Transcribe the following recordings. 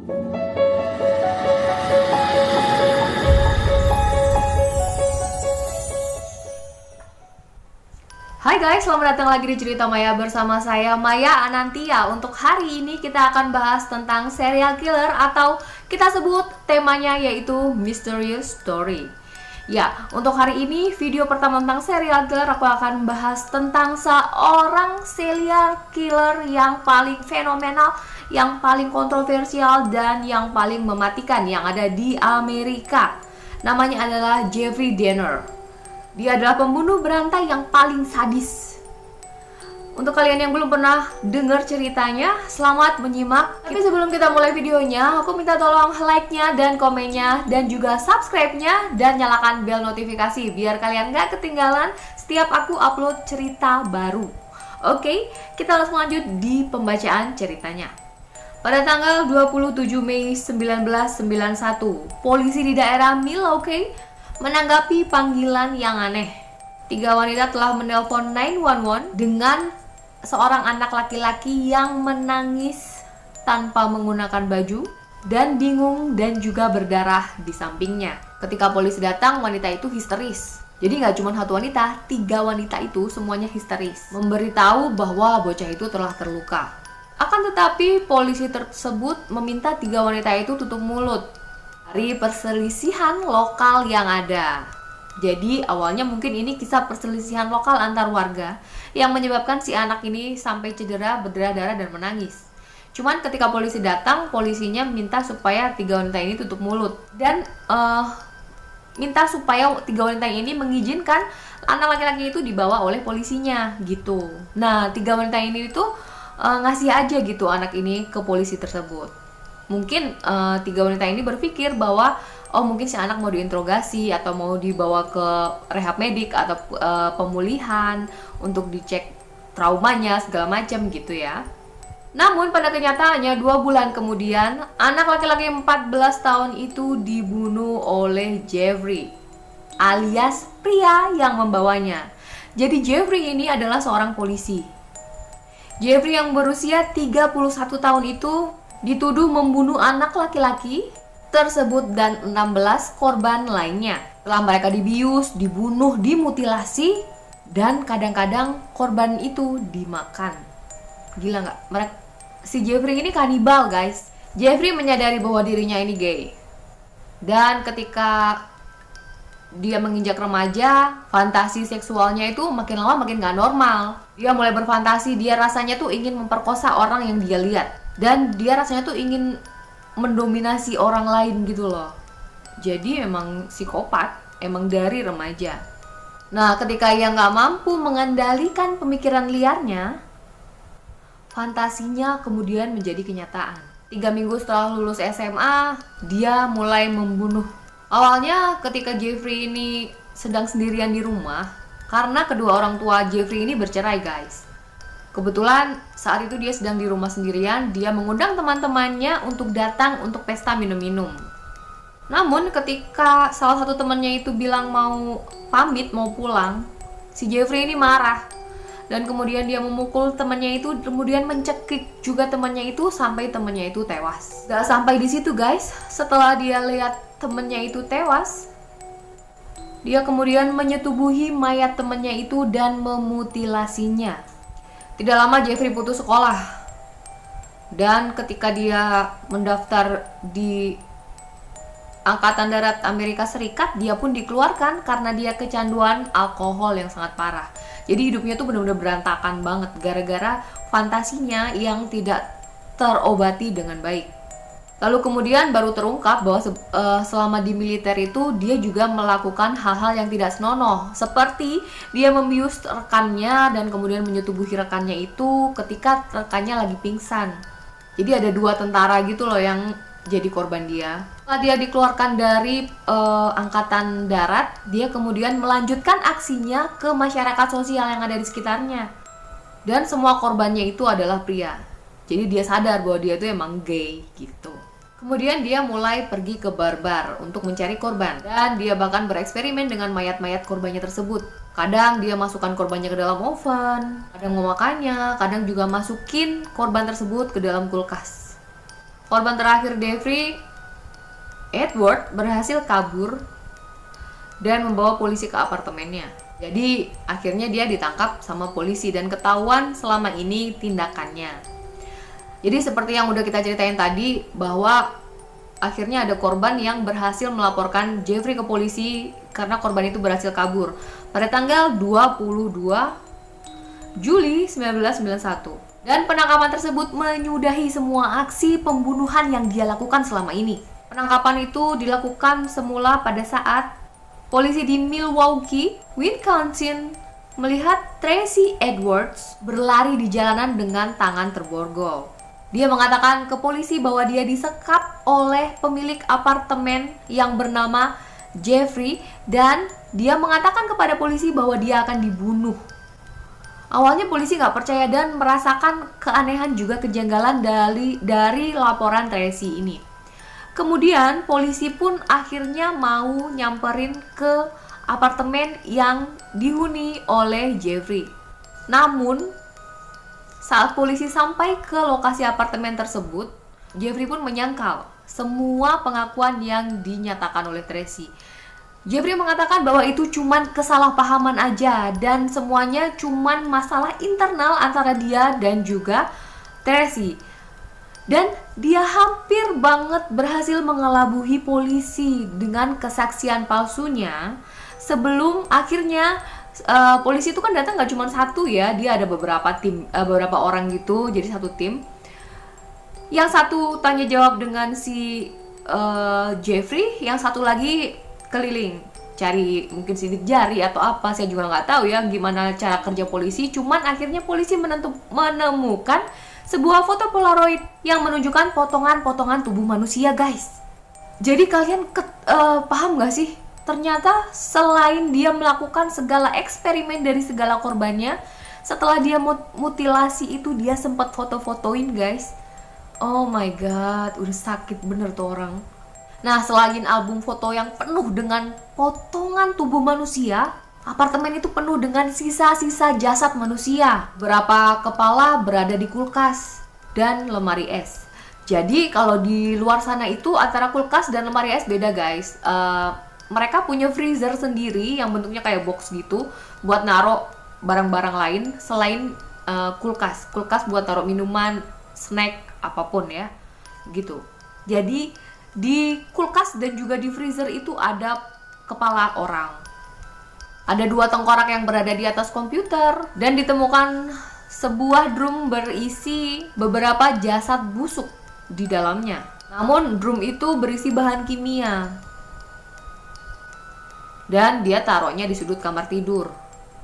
Hai guys, selamat datang lagi di Cerita Maya bersama saya Maya Anantia. Untuk hari ini kita akan bahas tentang serial killer atau kita sebut temanya yaitu Mysterious Story. Ya, untuk hari ini video pertama tentang serial killer aku akan bahas tentang seorang serial killer yang paling fenomenal, yang paling kontroversial dan yang paling mematikan yang ada di Amerika. Namanya adalah Jeffrey Dahmer. Dia adalah pembunuh berantai yang paling sadis. Untuk kalian yang belum pernah dengar ceritanya, selamat menyimak. Tapi sebelum kita mulai videonya, aku minta tolong like-nya dan komennya dan juga subscribe-nya dan nyalakan bel notifikasi biar kalian gak ketinggalan setiap aku upload cerita baru. Oke, kita langsung lanjut di pembacaan ceritanya. Pada tanggal 27 Mei 1991, polisi di daerah Milwaukee menanggapi panggilan yang aneh. 3 wanita telah menelpon 911 dengan seorang anak laki-laki yang menangis tanpa menggunakan baju dan bingung dan juga berdarah di sampingnya. Ketika polisi datang, wanita itu histeris. Jadi nggak cuma satu wanita, 3 wanita itu semuanya histeris, memberitahu bahwa bocah itu telah terluka. Akan tetapi polisi tersebut meminta 3 wanita itu tutup mulut dari perselisihan lokal yang ada. Jadi awalnya mungkin ini kisah perselisihan lokal antar warga yang menyebabkan si anak ini sampai cedera, berdarah-darah dan menangis. Cuman ketika polisi datang, polisinya minta supaya 3 wanita ini tutup mulut dan minta supaya 3 wanita ini mengizinkan anak laki-laki itu dibawa oleh polisinya gitu. Nah, 3 wanita ini tuh ngasih aja gitu anak ini ke polisi tersebut. Mungkin 3 wanita ini berpikir bahwa oh mungkin si anak mau diinterogasi atau mau dibawa ke rehab medik atau pemulihan untuk dicek traumanya segala macam gitu ya. Namun pada kenyataannya 2 bulan kemudian anak laki-laki 14 tahun itu dibunuh oleh Jeffrey alias pria yang membawanya. Jadi Jeffrey ini adalah seorang polisi. Jeffrey yang berusia 31 tahun itu dituduh membunuh anak laki-laki tersebut dan 16 korban lainnya. Setelah mereka dibius, dibunuh, dimutilasi, dan kadang-kadang korban itu dimakan. Gila nggak? Si Jeffrey ini kanibal guys. Jeffrey menyadari bahwa dirinya ini gay. Dan ketika dia menginjak remaja, fantasi seksualnya itu makin lama makin nggak normal. Dia mulai berfantasi, dia rasanya tuh ingin memperkosa orang yang dia lihat. Dan dia rasanya tuh ingin mendominasi orang lain gitu loh. Jadi emang psikopat, emang dari remaja. Nah, ketika ia nggak mampu mengendalikan pemikiran liarnya, fantasinya kemudian menjadi kenyataan. 3 minggu setelah lulus SMA, dia mulai membunuh. Awalnya ketika Jeffrey ini sedang sendirian di rumah, karena kedua orang tua Jeffrey ini bercerai guys. Kebetulan saat itu dia sedang di rumah sendirian, dia mengundang teman-temannya untuk datang untuk pesta minum-minum. Namun ketika salah satu temannya itu bilang mau pamit, mau pulang, si Jeffrey ini marah. Dan kemudian dia memukul temannya itu, kemudian mencekik juga temannya itu sampai temannya itu tewas. Gak sampai di situ guys, setelah dia lihat temannya itu tewas, dia kemudian menyetubuhi mayat temannya itu dan memutilasinya. Tidak lama Jeffrey putus sekolah. Dan ketika dia mendaftar di Angkatan Darat Amerika Serikat, dia pun dikeluarkan karena dia kecanduan alkohol yang sangat parah. Jadi hidupnya tuh benar-benar berantakan banget gara-gara fantasinya yang tidak terobati dengan baik. Lalu kemudian baru terungkap bahwa selama di militer itu dia juga melakukan hal-hal yang tidak senonoh. Seperti dia membius rekannya dan kemudian menyetubuhi rekannya itu ketika rekannya lagi pingsan. Jadi ada 2 tentara gitu loh yang jadi korban dia. Setelah dia dikeluarkan dari Angkatan Darat, dia kemudian melanjutkan aksinya ke masyarakat sosial yang ada di sekitarnya. Dan semua korbannya itu adalah pria. Jadi dia sadar bahwa dia itu emang gay gitu. Kemudian dia mulai pergi ke bar-bar untuk mencari korban. Dan dia bahkan bereksperimen dengan mayat-mayat korbannya tersebut. Kadang dia masukkan korbannya ke dalam oven, kadang memakannya, kadang juga masukin korban tersebut ke dalam kulkas. Korban terakhir Jeffrey Edward berhasil kabur dan membawa polisi ke apartemennya. Jadi akhirnya dia ditangkap sama polisi dan ketahuan selama ini tindakannya. Jadi seperti yang udah kita ceritain tadi, bahwa akhirnya ada korban yang berhasil melaporkan Jeffrey ke polisi karena korban itu berhasil kabur pada tanggal 22 Juli 1991. Dan penangkapan tersebut menyudahi semua aksi pembunuhan yang dia lakukan selama ini. Penangkapan itu dilakukan semula pada saat polisi di Milwaukee, Wisconsin melihat Tracy Edwards berlari di jalanan dengan tangan terborgol. Dia mengatakan ke polisi bahwa dia disekap oleh pemilik apartemen yang bernama Jeffrey dan dia mengatakan kepada polisi bahwa dia akan dibunuh. Awalnya polisi nggak percaya dan merasakan keanehan juga kejanggalan dari laporan Tracy ini. Kemudian polisi pun akhirnya mau nyamperin ke apartemen yang dihuni oleh Jeffrey. Namun saat polisi sampai ke lokasi apartemen tersebut, Jeffrey pun menyangkal semua pengakuan yang dinyatakan oleh Tracy. Jeffrey mengatakan bahwa itu cuman kesalahpahaman aja dan semuanya cuman masalah internal antara dia dan juga Tracy. Dan dia hampir banget berhasil mengelabuhi polisi dengan kesaksian palsunya sebelum akhirnya polisi itu kan datang nggak cuma satu ya, dia ada beberapa orang gitu, jadi satu tim. Yang satu tanya jawab dengan si Jeffrey, yang satu lagi keliling cari mungkin sidik jari atau apa, saya juga nggak tahu ya gimana cara kerja polisi. Cuman akhirnya polisi menemukan sebuah foto polaroid yang menunjukkan potongan-potongan tubuh manusia, guys. Jadi kalian paham nggak sih? Ternyata selain dia melakukan segala eksperimen dari segala korbannya, setelah dia mutilasi itu dia sempat foto-fotoin, guys. Oh my god, udah sakit bener tuh orang. Nah, selain album foto yang penuh dengan potongan tubuh manusia, apartemen itu penuh dengan sisa-sisa jasad manusia. Beberapa kepala berada di kulkas dan lemari es. Jadi kalau di luar sana itu antara kulkas dan lemari es beda, guys. Mereka punya freezer sendiri yang bentuknya kayak box gitu buat naruh barang-barang lain selain kulkas. Kulkas buat taruh minuman, snack, apapun ya, gitu. Jadi di kulkas dan juga di freezer itu ada kepala orang. Ada 2 tengkorak yang berada di atas komputer dan ditemukan sebuah drum berisi beberapa jasad busuk di dalamnya. Namun drum itu berisi bahan kimia. Dan dia taruhnya di sudut kamar tidur.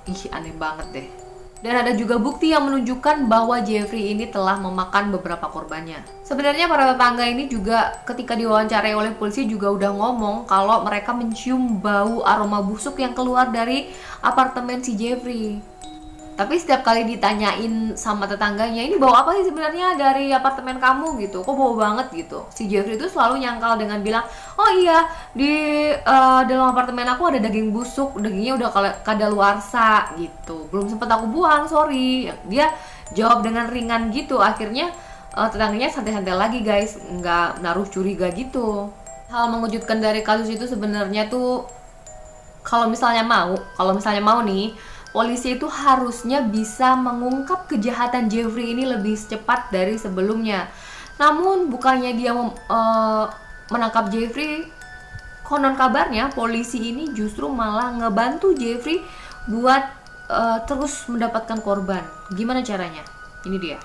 Ih, aneh banget deh. Dan ada juga bukti yang menunjukkan bahwa Jeffrey ini telah memakan beberapa korbannya. Sebenarnya para tetangga ini juga ketika diwawancarai oleh polisi juga udah ngomong kalau mereka mencium bau aroma busuk yang keluar dari apartemen si Jeffrey. Tapi setiap kali ditanyain sama tetangganya, ini bau apa sih sebenarnya dari apartemen kamu gitu, kok bau banget gitu, si Jeffrey itu selalu nyangkal dengan bilang, oh iya di dalam apartemen aku ada daging busuk, dagingnya udah kadaluarsa gitu, belum sempet aku buang, sorry. Dia jawab dengan ringan gitu. Akhirnya tetangganya santai-santai lagi, guys, nggak naruh curiga gitu. Hal mengejutkan dari kasus itu sebenarnya tuh kalau misalnya mau nih, polisi itu harusnya bisa mengungkap kejahatan Jeffrey ini lebih cepat dari sebelumnya. Namun bukannya dia menangkap Jeffrey, konon kabarnya polisi ini justru malah ngebantu Jeffrey buat terus mendapatkan korban. Gimana caranya? Ini dia.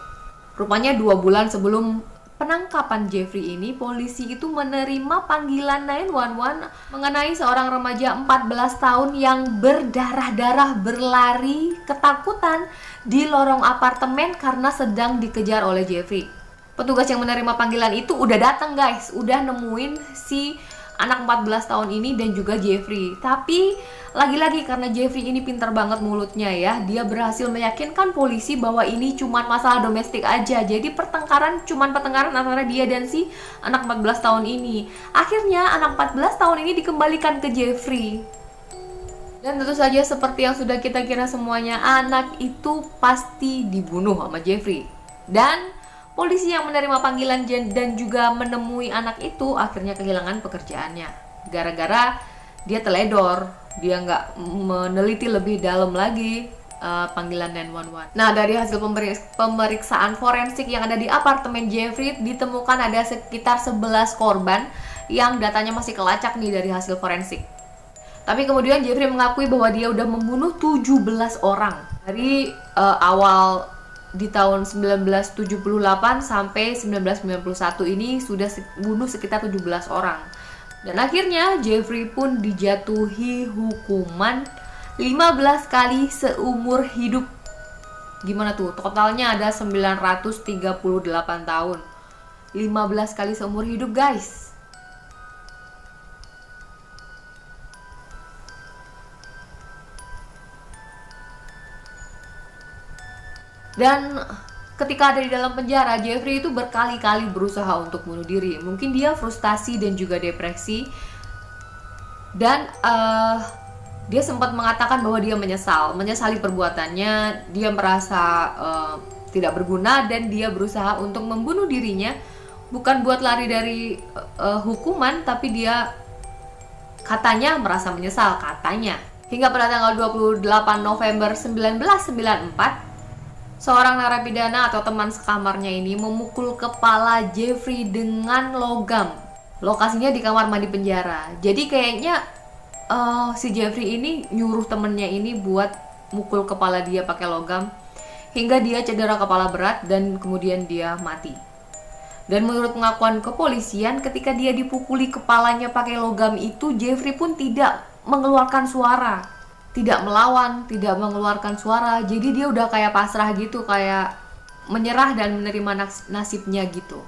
Rupanya 2 bulan sebelum penangkapan Jeffrey ini, polisi itu menerima panggilan 911 mengenai seorang remaja 14 tahun yang berdarah-darah berlari ketakutan di lorong apartemen karena sedang dikejar oleh Jeffrey. Petugas yang menerima panggilan itu udah datang, guys, udah nemuin si anak 14 tahun ini dan juga Jeffrey. Tapi lagi-lagi karena Jeffrey ini pintar banget mulutnya ya, dia berhasil meyakinkan polisi bahwa ini cuma masalah domestik aja. Jadi pertengkaran antara dia dan si anak 14 tahun ini. Akhirnya anak 14 tahun ini dikembalikan ke Jeffrey. Dan tentu saja seperti yang sudah kita kira semuanya, anak itu pasti dibunuh sama Jeffrey. Dan Polisi yang menerima panggilan dan juga menemui anak itu akhirnya kehilangan pekerjaannya gara-gara dia teledor, dia nggak meneliti lebih dalam lagi panggilan 911. Nah, dari hasil pemeriksaan forensik yang ada di apartemen Jeffrey ditemukan ada sekitar 11 korban yang datanya masih kelacak nih dari hasil forensik. Tapi kemudian Jeffrey mengakui bahwa dia udah membunuh 17 orang dari awal di tahun 1978 sampai 1991 ini sudah bunuh sekitar 17 orang. Dan akhirnya Jeffrey pun dijatuhi hukuman 15 kali seumur hidup. Gimana tuh? Totalnya ada 938 tahun. 15 kali seumur hidup, guys. Dan ketika ada di dalam penjara, Jeffrey itu berkali-kali berusaha untuk bunuh diri. Mungkin dia frustasi dan juga depresi. Dan dia sempat mengatakan bahwa dia menyesali perbuatannya. Dia merasa tidak berguna dan dia berusaha untuk membunuh dirinya. Bukan buat lari dari hukuman, tapi dia katanya merasa menyesal, katanya. Hingga pada tanggal 28 November 1994, seorang narapidana atau teman sekamarnya ini memukul kepala Jeffrey dengan logam. Lokasinya di kamar mandi penjara. Jadi kayaknya si Jeffrey ini nyuruh temennya ini buat mukul kepala dia pakai logam hingga dia cedera kepala berat dan kemudian dia mati. Dan menurut pengakuan kepolisian, ketika dia dipukuli kepalanya pakai logam itu, Jeffrey pun tidak mengeluarkan suara, tidak melawan, tidak mengeluarkan suara. Jadi dia udah kayak pasrah gitu, kayak menyerah dan menerima nasibnya gitu.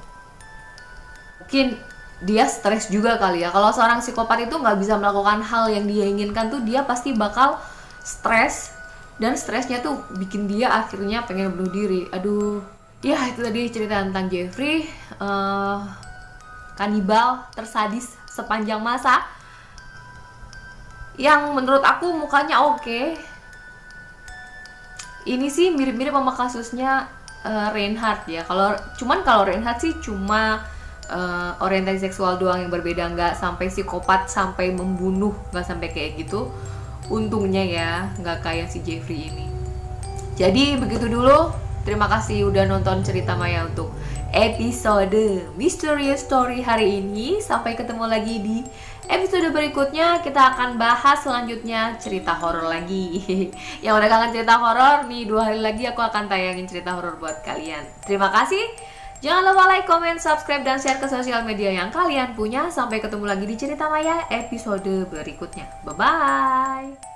Mungkin dia stres juga kali ya. Kalau seorang psikopat itu nggak bisa melakukan hal yang dia inginkan tuh, dia pasti bakal stres. Dan stresnya tuh bikin dia akhirnya pengen bunuh diri. Aduh. Ya, itu tadi cerita tentang Jeffrey, kanibal tersadis sepanjang masa. Yang menurut aku mukanya oke. Ini sih mirip-mirip sama kasusnya Reinhardt ya. Kalau Reinhardt sih cuma orientasi seksual doang yang berbeda, nggak sampai psikopat sampai membunuh, nggak sampai kayak gitu. Untungnya ya nggak kayak si Jeffrey ini. Jadi begitu dulu. Terima kasih udah nonton cerita Maya untuk episode Mysterious Story hari ini. Sampai ketemu lagi di episode berikutnya. Kita akan bahas selanjutnya cerita horor lagi. Yang udah kangen cerita horor nih, 2 hari lagi aku akan tayangin cerita horor buat kalian. Terima kasih. Jangan lupa like, comment, subscribe, dan share ke sosial media yang kalian punya. Sampai ketemu lagi di cerita Maya episode berikutnya. Bye-bye.